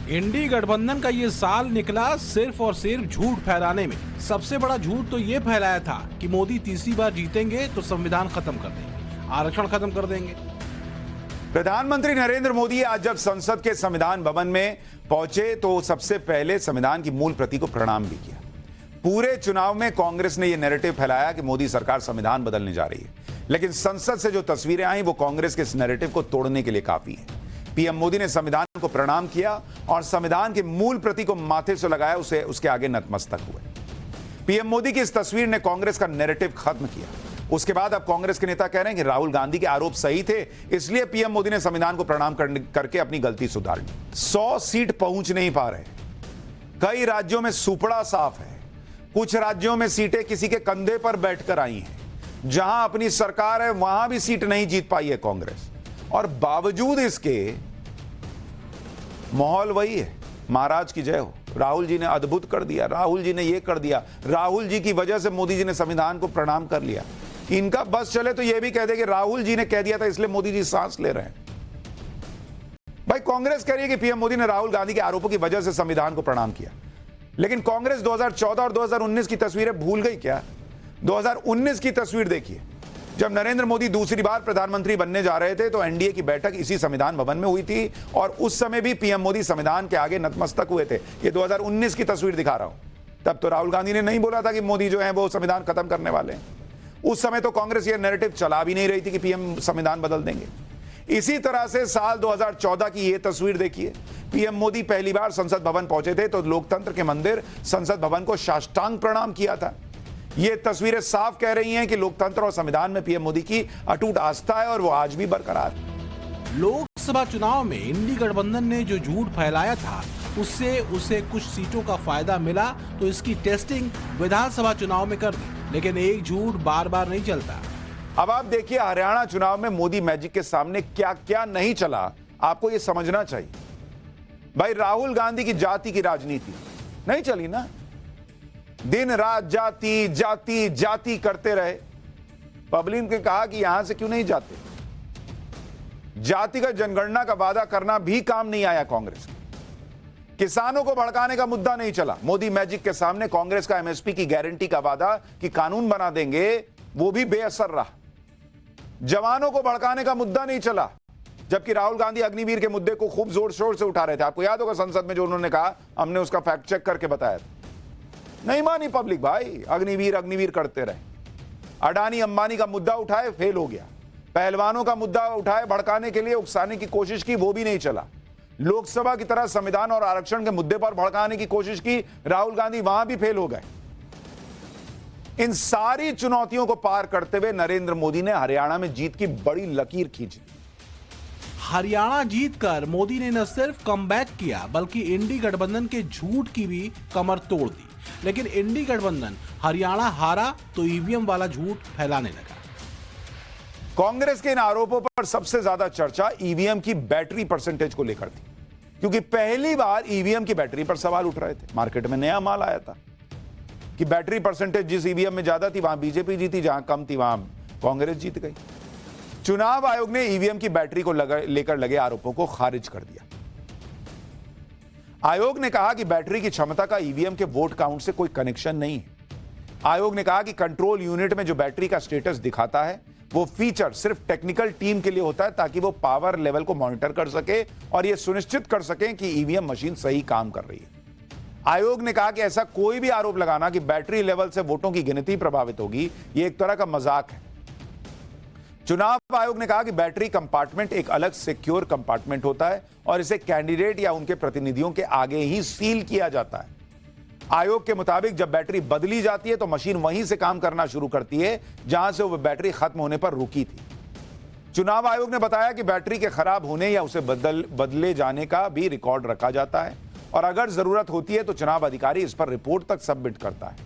इंडी गठबंधन का ये साल निकला सिर्फ और सिर्फ झूठ फैलाने में। सबसे बड़ा झूठ तो ये फैलाया था कि मोदी तीसरी बार जीतेंगे तो संविधान खत्म कर देंगे, आरक्षण खत्म कर देंगे। प्रधानमंत्री नरेंद्र मोदी आज जब संसद के संविधान भवन में पहुंचे तो सबसे पहले संविधान की मूल प्रति को प्रणाम भी किया। पूरे चुनाव में कांग्रेस ने यह नैरेटिव फैलाया कि मोदी सरकार संविधान बदलने जा रही है, लेकिन संसद से जो तस्वीरें आई वो कांग्रेस के इस नैरेटिव को तोड़ने के लिए काफी है। पीएम मोदी ने संविधान को प्रणाम किया और संविधान की मूल प्रति को माथे से लगाया, उसे उसके आगे नतमस्तक हुए। पीएम मोदी की इस तस्वीर ने कांग्रेस का नैरेटिव खत्म किया। उसके बाद अब कांग्रेस के नेता कह रहे हैं कि राहुल गांधी के आरोप सही थे, इसलिए पीएम मोदी ने संविधान को प्रणाम करके अपनी गलती सुधार ली। 100 सीट पहुंच नहीं पा रहे। कई राज्यों में सुपड़ा साफ है। कुछ राज्यों में सीटें किसी के कंधे पर बैठकर आई हैं। जहां अपनी सरकार है वहां भी सीट नहीं जीत पाई है कांग्रेस, और बावजूद इसके माहौल वही है, महाराज की जय हो। राहुल जी ने अद्भुत कर दिया, राहुल जी ने यह कर दिया, राहुल जी की वजह से मोदी जी ने संविधान को प्रणाम कर लिया। इनका बस चले तो यह भी कह दे कि राहुल जी ने कह दिया था इसलिए मोदी जी सांस ले रहे हैं। भाई कांग्रेस कह रही है कि पीएम मोदी ने राहुल गांधी के आरोपों की वजह से संविधान को प्रणाम किया, लेकिन कांग्रेस 2014 और 2019 की तस्वीरें भूल गई क्या? 2019 की तस्वीर देखिए, जब नरेंद्र मोदी दूसरी बार प्रधानमंत्री बनने जा रहे थे तो एनडीए की बैठक इसी संविधान भवन में हुई थी और उस समय भी पीएम मोदी संविधान के आगे नतमस्तक हुए थे। ये 2019 की तस्वीर दिखा रहा हूं। तब तो राहुल गांधी ने नहीं बोला था कि मोदी जो है वो संविधान खत्म करने वाले हैं। उस समय तो कांग्रेस ये नैरेटिव चला भी नहीं रही थी कि पीएम संविधान बदल देंगे। इसी तरह से साल 2014 की यह तस्वीर देखिए, पीएम मोदी पहली बार संसद भवन पहुंचे थे तो लोकतंत्र के मंदिर संसद भवन को साष्टांग प्रणाम किया था। ये तस्वीरें साफ कह रही हैं कि लोकतंत्र और संविधान में पीएम मोदी की अटूट आस्था है और वो आज भी बरकरार है। लोकसभा चुनाव में इंडी गठबंधन ने जो झूठ फैलाया था उससे उसे कुछ सीटों का फायदा मिला, तो इसकी टेस्टिंग विधानसभा चुनाव में कर दी। लेकिन एक झूठ बार बार नहीं चलता। अब आप देखिए हरियाणा चुनाव में मोदी मैजिक के सामने क्या क्या नहीं चला, आपको यह समझना चाहिए। भाई राहुल गांधी की जाति की राजनीति नहीं चली ना, दिन रात जाति जाति जाति करते रहे। पब्लिक ने कहा कि यहां से क्यों नहीं जाते। जातिगत जनगणना का वादा करना भी काम नहीं आया कांग्रेस के। किसानों को भड़काने का मुद्दा नहीं चला। मोदी मैजिक के सामने कांग्रेस का एमएसपी की गारंटी का वादा कि कानून बना देंगे वो भी बेअसर रहा। जवानों को भड़काने का मुद्दा नहीं चला, जबकि राहुल गांधी अग्निवीर के मुद्दे को खूब जोर शोर से उठा रहे थे। आपको याद होगा संसद में जो उन्होंने कहा, हमने उसका फैक्ट चेक करके बताया था। नहीं मानी पब्लिक भाई, अग्निवीर अग्निवीर करते रहे। अडानी अंबानी का मुद्दा उठाए, फेल हो गया। पहलवानों का मुद्दा उठाए भड़काने के लिए, उकसाने की कोशिश की, वो भी नहीं चला। लोकसभा की तरह संविधान और आरक्षण के मुद्दे पर भड़काने की कोशिश की, राहुल गांधी वहां भी फेल हो गए। इन सारी चुनौतियों को पार करते हुए नरेंद्र मोदी ने हरियाणा में जीत की बड़ी लकीर खींची। हरियाणा जीतकर मोदी ने न सिर्फ कमबैक किया बल्कि इंडी गठबंधन के झूठ की भी कमर तोड़ दी। लेकिन इंडी गठबंधन हरियाणा हारा तो ईवीएम वाला झूठ फैलाने लगा। कांग्रेस के इन आरोपों पर सबसे ज्यादा चर्चा ईवीएम की बैटरी परसेंटेज को लेकर थी, क्योंकि पहली बार ईवीएम की बैटरी पर सवाल उठ रहे थे। मार्केट में नया माल आया था कि बैटरी परसेंटेज जिस ईवीएम में ज्यादा थी वहां बीजेपी जीती, जहां कम थी वहां कांग्रेस जीत गई। चुनाव आयोग ने ईवीएम की बैटरी को लेकर लगे आरोपों को खारिज कर दिया। आयोग ने कहा कि बैटरी की क्षमता का ईवीएम के वोट काउंट से कोई कनेक्शन नहीं है। आयोग ने कहा कि कंट्रोल यूनिट में जो बैटरी का स्टेटस दिखाता है वो फीचर सिर्फ टेक्निकल टीम के लिए होता है, ताकि वो पावर लेवल को मॉनिटर कर सके और यह सुनिश्चित कर सके कि ईवीएम मशीन सही काम कर रही है। आयोग ने कहा कि ऐसा कोई भी आरोप लगाना कि बैटरी लेवल से वोटों की गिनती प्रभावित होगी, यह एक तरह का मजाक है। चुनाव आयोग ने कहा कि बैटरी कंपार्टमेंट एक अलग सिक्योर कंपार्टमेंट होता है और इसे कैंडिडेट या उनके प्रतिनिधियों के आगे ही सील किया जाता है। आयोग के मुताबिक जब बैटरी बदली जाती है तो मशीन वहीं से काम करना शुरू करती है जहां से वो बैटरी खत्म होने पर रुकी थी। चुनाव आयोग ने बताया कि बैटरी के खराब होने या उसे बदले जाने का भी रिकॉर्ड रखा जाता है और अगर जरूरत होती है तो चुनाव अधिकारी इस पर रिपोर्ट तक सबमिट करता है।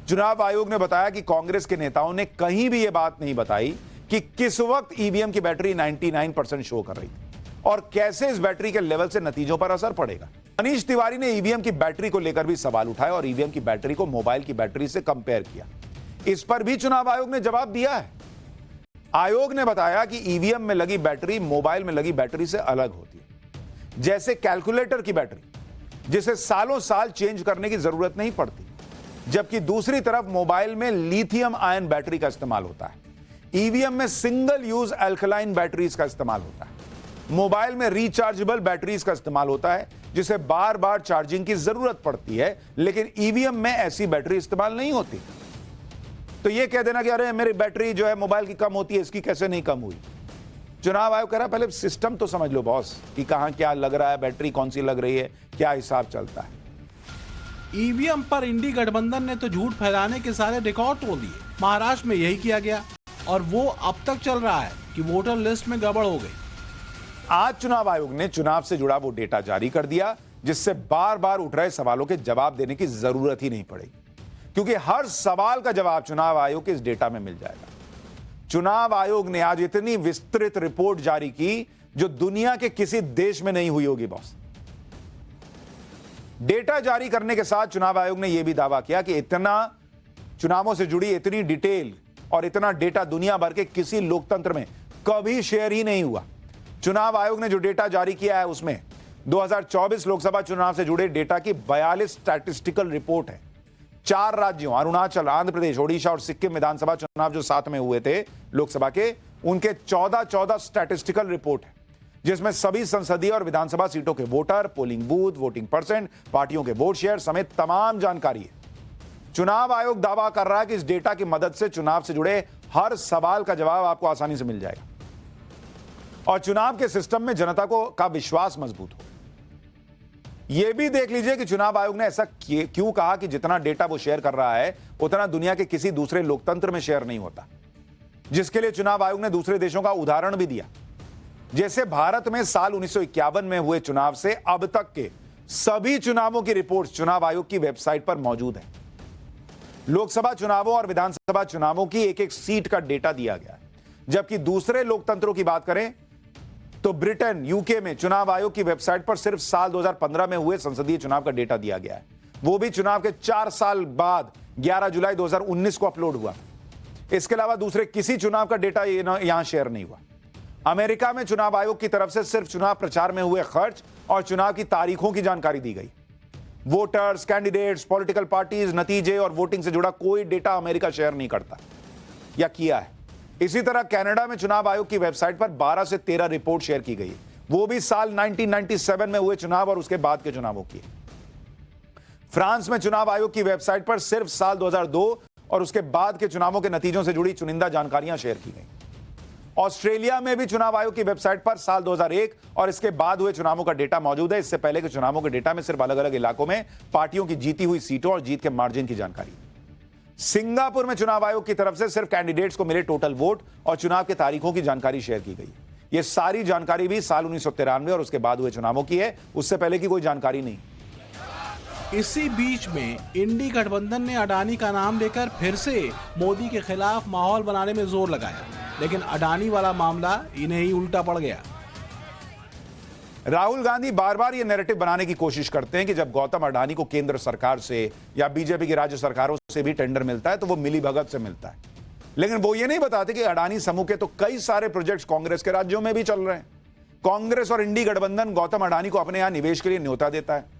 चुनाव आयोग ने बताया कि कांग्रेस के नेताओं ने कहीं भी यह बात नहीं बताई कि किस वक्त ईवीएम की बैटरी 99% शो कर रही थी और कैसे इस बैटरी के लेवल से नतीजों पर असर पड़ेगा। मनीष तिवारी ने ईवीएम की बैटरी को लेकर भी सवाल उठाए और ईवीएम की बैटरी को मोबाइल की बैटरी से कंपेयर किया। इस पर भी चुनाव आयोग ने जवाब दिया है। आयोग ने बताया कि ईवीएम में लगी बैटरी मोबाइल में लगी बैटरी से अलग होती है। जैसे कैलकुलेटर की बैटरी जिसे सालों साल चेंज करने की जरूरत नहीं पड़ती, जबकि दूसरी तरफ मोबाइल में लिथियम आयन बैटरी का इस्तेमाल होता है, ईवीएम में सिंगल यूज अल्कलाइन बैटरीज का इस्तेमाल होता है, मोबाइल में रिचार्जेबल बैटरीज का इस्तेमाल होता है जिसे बार बार चार्जिंग की जरूरत पड़ती है, लेकिन ईवीएम में ऐसी बैटरी इस्तेमाल नहीं होती। तो यह कह देना कि अरे मेरी बैटरी जो है मोबाइल की कम होती है, इसकी कैसे नहीं कम हुई। चुनाव आयोग कह रहा है पहले सिस्टम तो समझ लो बॉस कि कहां क्या लग रहा है, बैटरी कौन सी लग रही है, क्या हिसाब चलता है। ईवीएम पर इंडी गठबंधन ने तो झूठ फैलाने के सारे रिकॉर्ड तोड़ दिए। महाराष्ट्र में यही किया गया और वो अब तक चल रहा है कि वोटर लिस्ट में गड़बड़ हो गई। आज चुनाव आयोग ने चुनाव से जुड़ा वो डेटा जारी कर दिया जिससे बार बार उठ रहे सवालों के जवाब देने की जरूरत ही नहीं पड़ेगी, क्योंकि हर सवाल का जवाब चुनाव आयोग के इस डेटा में मिल जाएगा। चुनाव आयोग ने आज इतनी विस्तृत रिपोर्ट जारी की जो दुनिया के किसी देश में नहीं हुई होगी बॉस। डेटा जारी करने के साथ चुनाव आयोग ने यह भी दावा किया कि इतना चुनावों से जुड़ी इतनी डिटेल और इतना डेटा दुनिया भर के किसी लोकतंत्र में कभी शेयर ही नहीं हुआ। चुनाव आयोग ने जो डेटा जारी किया है उसमें 2024 लोकसभा चुनाव से जुड़े डेटा की 42 स्टैटिस्टिकल रिपोर्ट है। 4 राज्यों अरुणाचल, आंध्र प्रदेश, ओडिशा और सिक्किम विधानसभा चुनाव जो साथ में हुए थे लोकसभा के, उनके 14 स्टैटिस्टिकल रिपोर्ट है जिसमें सभी संसदीय और विधानसभा सीटों के voter, polling booth, voting percent, पार्टियों के वोट शेयर समेत तमाम जानकारी है। चुनाव आयोग दावा कर रहा है कि इस डेटा की मदद से चुनाव से जुड़े हर सवाल का जवाब आपको आसानी से मिल जाएगा और चुनाव के सिस्टम में जनता का विश्वास मजबूत हो। यह भी देख लीजिए कि चुनाव आयोग ने ऐसा क्यों कहा कि जितना डेटा वो शेयर कर रहा है उतना दुनिया के किसी दूसरे लोकतंत्र में शेयर नहीं होता, जिसके लिए चुनाव आयोग ने दूसरे देशों का उदाहरण भी दिया। जैसे भारत में साल 1951 में हुए चुनाव से अब तक के सभी चुनावों की रिपोर्ट चुनाव आयोग की वेबसाइट पर मौजूद है। लोकसभा चुनावों और विधानसभा चुनावों की एक एक सीट का डेटा दिया गया है, जबकि दूसरे लोकतंत्रों की बात करें तो ब्रिटेन, यूके में चुनाव आयोग की वेबसाइट पर सिर्फ साल 2015 में हुए संसदीय चुनाव का डेटा दिया गया है, वो भी चुनाव के 4 साल बाद 11 जुलाई 2019 को अपलोड हुआ। इसके अलावा दूसरे किसी चुनाव का डेटा यहां शेयर नहीं हुआ। अमेरिका में चुनाव आयोग की तरफ से सिर्फ चुनाव प्रचार में हुए खर्च और चुनाव की तारीखों की जानकारी दी गई। वोटर्स, कैंडिडेट्स, पॉलिटिकल पार्टीज, नतीजे और वोटिंग से जुड़ा कोई डेटा अमेरिका शेयर नहीं करता या किया है। इसी तरह कनाडा में चुनाव आयोग की वेबसाइट पर 12 से 13 रिपोर्ट शेयर की गई, वो भी साल 1997 में हुए चुनाव और उसके बाद के चुनावों की। फ्रांस में चुनाव आयोग की वेबसाइट पर सिर्फ साल 2002 और उसके बाद के चुनावों के नतीजों से जुड़ी चुनिंदा जानकारियां शेयर की गई। ऑस्ट्रेलिया में भी चुनाव आयोग की वेबसाइट पर साल 2001 और इसके बाद हुए चुनावों का डेटा मौजूद है। इससे पहले के चुनावों के डेटा में सिर्फ अलग अलग इलाकों में पार्टियों की जीती हुई सीटों और जीत के मार्जिन की जानकारी। सिंगापुर में चुनाव आयोग की तरफ से सिर्फ कैंडिडेट्स को मिले टोटल वोट और चुनाव के तारीखों की जानकारी शेयर की गई। यह सारी जानकारी भी साल 1993 और उसके बाद हुए चुनावों की है, उससे पहले की कोई जानकारी नहीं। इसी बीच में इंडी गठबंधन ने अडानी का नाम लेकर फिर से मोदी के खिलाफ माहौल बनाने में जोर लगाया, लेकिन अडानी वाला मामला इन्हें ही उल्टा पड़ गया। राहुल गांधी बार बार यह नैरेटिव बनाने की कोशिश करते हैं कि जब गौतम अडानी को केंद्र सरकार से या बीजेपी की राज्य सरकारों से भी टेंडर मिलता है तो वो मिली भगत से मिलता है, लेकिन वो ये नहीं बताते कि अडानी समूह के तो कई सारे प्रोजेक्ट्स कांग्रेस के राज्यों में भी चल रहे हैं। कांग्रेस और इंडी गठबंधन गौतम अडानी को अपने यहां निवेश के लिए न्योता देता है।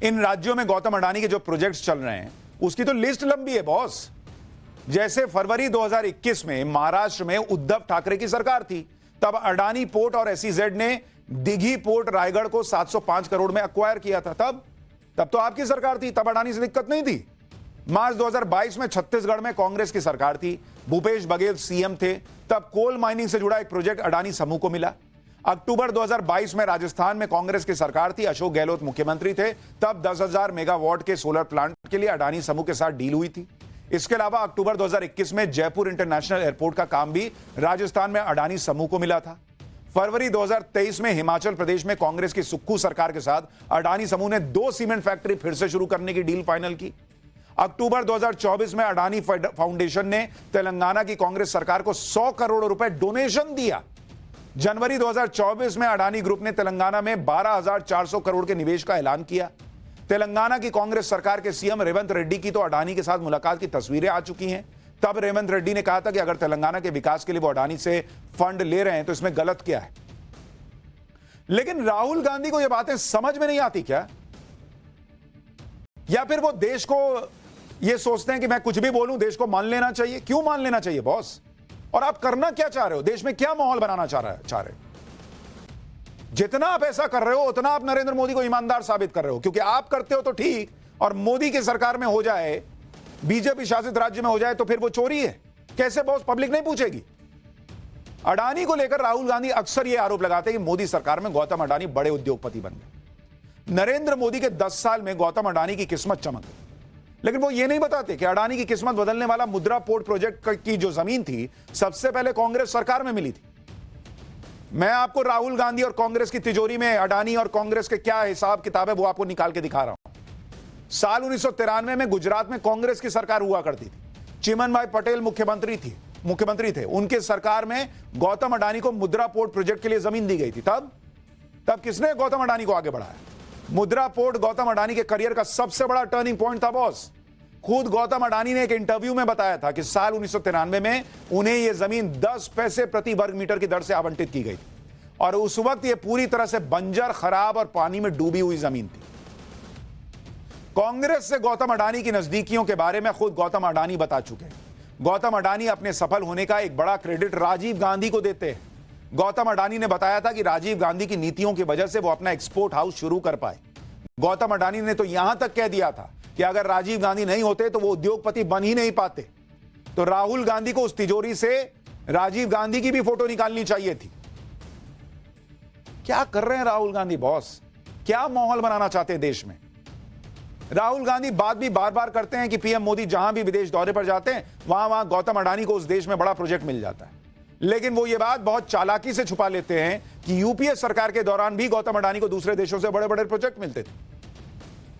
इन राज्यों में गौतम अडानी के जो प्रोजेक्ट्स चल रहे हैं उसकी तो लिस्ट लंबी है बॉस। जैसे फरवरी 2021 में महाराष्ट्र में उद्धव ठाकरे की सरकार थी, तब अडानी पोर्ट और एसईजेड ने दिघी पोर्ट रायगढ़ को 705 करोड़ में अक्वायर किया था। तब तो आपकी सरकार थी, तब अडानी से दिक्कत नहीं थी। मार्च 2022 में छत्तीसगढ़ में कांग्रेस की सरकार थी, भूपेश बघेल सीएम थे, तब कोल माइनिंग से जुड़ा एक प्रोजेक्ट अडानी समूह को मिला। अक्टूबर 2022 में राजस्थान में कांग्रेस की सरकार थी, अशोक गहलोत मुख्यमंत्री थे, तब 10,000 मेगावाट के सोलर प्लांट के लिए अडानी समूह के साथ डील हुई थी। इसके अलावा अक्टूबर 2021 में जयपुर इंटरनेशनल एयरपोर्ट का काम भी राजस्थान में अडानी समूह को मिला था। फरवरी 2023 में हिमाचल प्रदेश में कांग्रेस की सुक्खू सरकार के साथ अडानी समूह ने 2 सीमेंट फैक्ट्री फिर से शुरू करने की डील फाइनल की। अक्टूबर 2024 में अडानी फाउंडेशन ने तेलंगाना की कांग्रेस सरकार को 100 करोड़ रुपए डोनेशन दिया। जनवरी 2024 में अडानी ग्रुप ने तेलंगाना में 12,400 करोड़ के निवेश का ऐलान किया। तेलंगाना की कांग्रेस सरकार के सीएम रेवंत रेड्डी की तो अडानी के साथ मुलाकात की तस्वीरें आ चुकी हैं। तब रेवंत रेड्डी ने कहा था कि अगर तेलंगाना के विकास के लिए वो अडानी से फंड ले रहे हैं तो इसमें गलत क्या है। लेकिन राहुल गांधी को ये बातें समझ में नहीं आती क्या या फिर वो देश को ये सोचते हैं कि मैं कुछ भी बोलूं देश को मान लेना चाहिए? क्यों मान लेना चाहिए बॉस? और आप करना क्या चाह रहे हो? देश में क्या माहौल बनाना चाह रहे हो? जितना आप ऐसा कर रहे हो उतना आप नरेंद्र मोदी को ईमानदार साबित कर रहे हो, क्योंकि आप करते हो तो ठीक, और मोदी की सरकार में हो जाए, बीजेपी शासित राज्य में हो जाए तो फिर वो चोरी है। कैसे बॉस? पब्लिक नहीं पूछेगी। अडानी को लेकर राहुल गांधी अक्सर यह आरोप लगाते हैं कि मोदी सरकार में गौतम अडानी बड़े उद्योगपति बन गए। नरेंद्र मोदी के 10 साल में गौतम अडानी की किस्मत चमक गई, लेकिन वो ये नहीं बताते कि अडानी की किस्मत बदलने वाला मुद्रा पोर्ट प्रोजेक्ट की जो जमीन थी सबसे पहले कांग्रेस सरकार में मिली थी। मैं आपको राहुल गांधी और कांग्रेस की तिजोरी में अडानी और कांग्रेस के क्या हिसाब किताब है वो आपको निकाल के दिखा रहा हूं। साल 1993 में गुजरात में कांग्रेस की सरकार हुआ करती थी, चिमनभाई पटेल मुख्यमंत्री थे। उनके सरकार में गौतम अडानी को मुद्रा पोर्ट प्रोजेक्ट के लिए जमीन दी गई थी। तब किसने गौतम अडानी को आगे बढ़ाया? मुद्रा पोर्ट गौतम अडानी के करियर का सबसे बड़ा टर्निंग पॉइंट था बॉस। खुद गौतम अडानी ने एक इंटरव्यू में बताया था कि साल 1993 में उन्हें यह जमीन 10 पैसे प्रति वर्ग मीटर की दर से आवंटित की गई थी, और उस वक्त यह पूरी तरह से बंजर, खराब और पानी में डूबी हुई जमीन थी। कांग्रेस से गौतम अडानी की नजदीकियों के बारे में खुद गौतम अडानी बता चुके हैं। गौतम अडानी अपने सफल होने का एक बड़ा क्रेडिट राजीव गांधी को देते हैं। गौतम अडानी ने बताया था कि राजीव गांधी की नीतियों की वजह से वो अपना एक्सपोर्ट हाउस शुरू कर पाए। गौतम अडानी ने तो यहां तक कह दिया था कि अगर राजीव गांधी नहीं होते तो वो उद्योगपति बन ही नहीं पाते। तो राहुल गांधी को उस तिजोरी से राजीव गांधी की भी फोटो निकालनी चाहिए थी। क्या कर रहे हैं राहुल गांधी बॉस? क्या माहौल बनाना चाहते हैं देश में? राहुल गांधी बात भी बार बार करते हैं कि पीएम मोदी जहां भी विदेश दौरे पर जाते हैं वहां गौतम अडानी को उस देश में बड़ा प्रोजेक्ट मिल जाता है, लेकिन वो ये बात बहुत चालाकी से छुपा लेते हैं कि यूपीए सरकार के दौरान भी गौतम अडानी को दूसरे देशों से बड़े बड़े प्रोजेक्ट मिलते थे।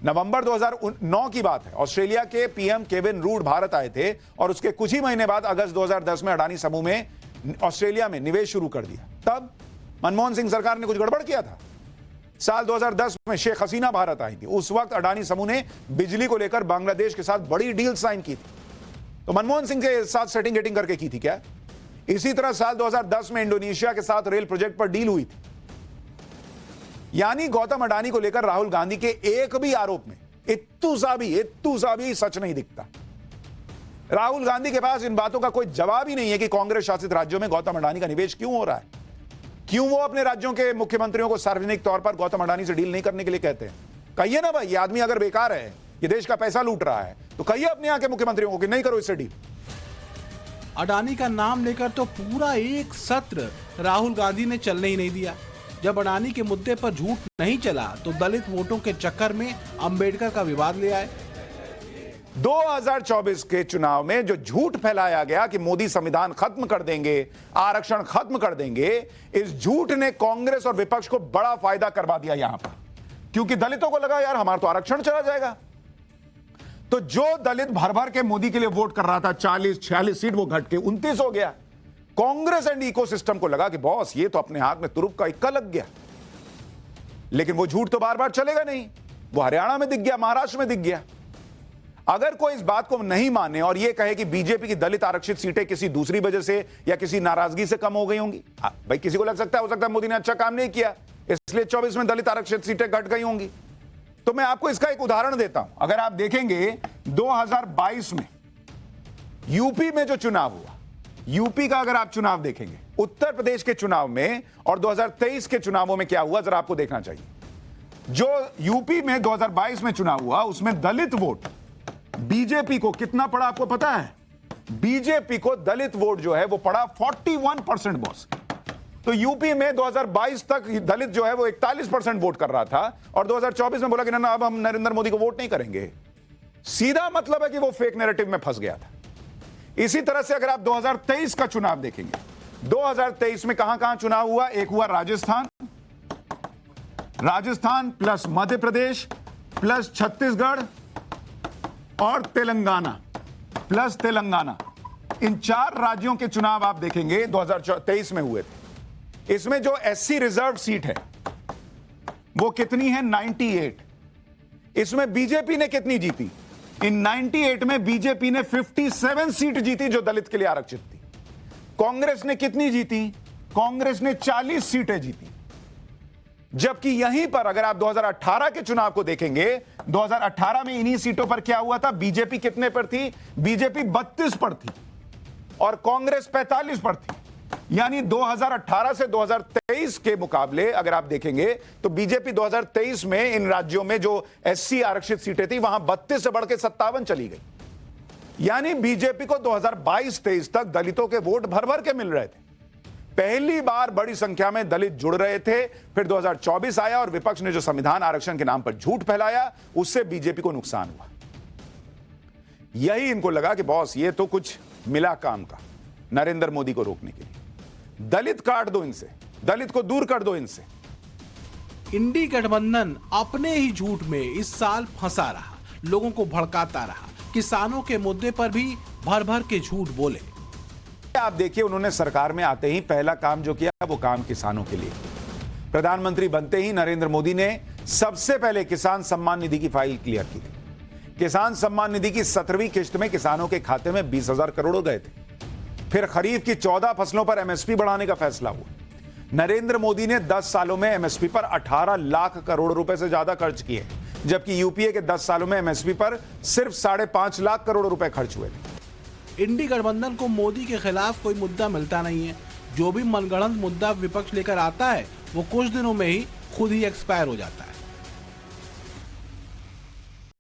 नवंबर 2009 की बात है, ऑस्ट्रेलिया के पीएम केविन रूड भारत आए थे और उसके कुछ ही महीने बाद अगस्त 2010 में अडानी समूह में ऑस्ट्रेलिया में निवेश शुरू कर दिया। तब मनमोहन सिंह सरकार ने कुछ गड़बड़ किया था। साल 2010 में शेख हसीना भारत आई थी। उस वक्त अडानी समूह ने बिजली को लेकर बांग्लादेश के साथ बड़ी डील साइन की थी। तो मनमोहन सिंह के साथ सेटिंग गेटिंग करके की थी क्या? इसी तरह साल 2010 में इंडोनेशिया के साथ रेल प्रोजेक्ट पर डील हुई थी। यानी गौतम अडानी को लेकर राहुल गांधी के एक भी आरोप में इत्तू सा भी सच नहीं दिखता। राहुल गांधी के पास इन बातों का कोई जवाब ही नहीं है कि कांग्रेस शासित राज्यों में गौतम अडानी का निवेश क्यों हो रहा है। क्यों वो अपने राज्यों के मुख्यमंत्रियों को सार्वजनिक तौर पर गौतम अडानी से डील नहीं करने के लिए कहते हैं? कहिए ना भाई, ये आदमी अगर बेकार है, ये देश का पैसा लूट रहा है, तो कहिए अपने यहाँ के मुख्यमंत्रियों को कि नहीं करो इससे डील। अडानी का नाम लेकर तो पूरा एक सत्र राहुल गांधी ने चलने ही नहीं दिया। जब अडानी के मुद्दे पर झूठ नहीं चला तो दलित वोटों के चक्कर में अंबेडकर का विवाद ले आए। 2024 के चुनाव में जो झूठ फैलाया गया कि मोदी संविधान खत्म कर देंगे, आरक्षण खत्म कर देंगे, इस झूठ ने कांग्रेस और विपक्ष को बड़ा फायदा करवा दिया यहां पर, क्योंकि दलितों को लगा यार हमारा तो आरक्षण चला जाएगा। तो जो दलित भर भर के मोदी के लिए वोट कर रहा था, 40-46 सीट, वो घट के 29 हो गया। कांग्रेस एंड इकोसिस्टम को लगा कि बॉस ये तो अपने हाथ में तुरुप का इक्का लग गया। लेकिन वो झूठ तो बार बार चलेगा नहीं। वो हरियाणा में दिख गया, महाराष्ट्र में दिख गया। अगर कोई इस बात को नहीं माने और यह कहे कि बीजेपी की दलित आरक्षित सीटें किसी दूसरी वजह से या किसी नाराजगी से कम हो गई होंगी, भाई किसी को लग सकता है, हो सकता है मोदी ने अच्छा काम नहीं किया इसलिए 24 में दलित आरक्षित सीटें घट गई होंगी। तो मैं आपको इसका एक उदाहरण देता हूं। अगर आप देखेंगे 2022 में यूपी में जो चुनाव हुआ, यूपी का अगर आप चुनाव देखेंगे, उत्तर प्रदेश के चुनाव में और 2023 के चुनावों में क्या हुआ जरा आपको देखना चाहिए। जो यूपी में 2022 में चुनाव हुआ उसमें दलित वोट बीजेपी को कितना पड़ा आपको पता है? बीजेपी को दलित वोट जो है वो पड़ा 41% बॉस। तो यूपी में 2022 तक दलित जो है वो 41% वोट कर रहा था और 2024 में बोला कि ना अब हम नरेंद्र मोदी को वोट नहीं करेंगे। सीधा मतलब है कि वो फेक नैरेटिव में फंस गया था। इसी तरह से अगर आप 2023 का चुनाव देखेंगे, 2023 में कहां चुनाव हुआ? एक हुआ राजस्थान प्लस मध्य प्रदेश प्लस छत्तीसगढ़ और तेलंगाना प्लस तेलंगाना, इन 4 राज्यों के चुनाव आप देखेंगे 2023 में हुए थे। इसमें जो एससी रिजर्व सीट है वो कितनी है? 98। इसमें बीजेपी ने कितनी जीती? इन 98 में बीजेपी ने 57 सीट जीती जो दलित के लिए आरक्षित थी। कांग्रेस ने कितनी जीती? कांग्रेस ने 40 सीटें जीती। जबकि यहीं पर अगर आप 2018 के चुनाव को देखेंगे, 2018 में इन्हीं सीटों पर क्या हुआ था? बीजेपी कितने पर थी? बीजेपी 32 पर थी और कांग्रेस 45 पर थी। यानी 2018 से 2023 के मुकाबले अगर आप देखेंगे तो बीजेपी 2023 में इन राज्यों में जो एससी आरक्षित सीटें थी वहां 32 से बढ़ के 57 चली गई। यानी बीजेपी को 2022-23 तक दलितों के वोट भर भर के मिल रहे थे। पहली बार बड़ी संख्या में दलित जुड़ रहे थे। फिर 2024 आया और विपक्ष ने जो संविधान आरक्षण के नाम पर झूठ फैलाया, उससे बीजेपी को नुकसान हुआ। यही इनको लगा कि बॉस ये तो कुछ मिला काम का नरेंद्र मोदी को रोकने के लिए। दलित काट दो इनसे, दलित को दूर कर दो इनसे। इंडी गठबंधन अपने ही झूठ में इस साल फंसा रहा, लोगों को भड़काता रहा, किसानों के मुद्दे पर भी भर भर के झूठ बोले। आप देखिए, उन्होंने सरकार में आते ही पहला काम जो किया वो काम किसानों के लिए। प्रधानमंत्री बनते ही नरेंद्र मोदी ने सबसे पहले किसान सम्मान निधि की फाइल क्लियर की थी। किसान सम्मान निधि की 17वीं किस्त में किसानों के खाते में 20,000 करोड़ गए थे। फिर खरीफ की 14 फसलों पर एमएसपी बढ़ाने का फैसला हुआ। नरेंद्र मोदी ने 10 सालों में एमएसपी पर 18 लाख करोड़ रुपए से ज्यादा खर्च किए, जबकि यूपीए के 10 सालों में एमएसपी पर सिर्फ 5.5 लाख करोड़ रुपए खर्च हुए थे। इंडी गठबंधन को मोदी के खिलाफ कोई मुद्दा मिलता नहीं है। जो भी मनगढ़ंत मुद्दा विपक्ष लेकर आता है वो कुछ दिनों में ही खुद ही एक्सपायर हो जाता है।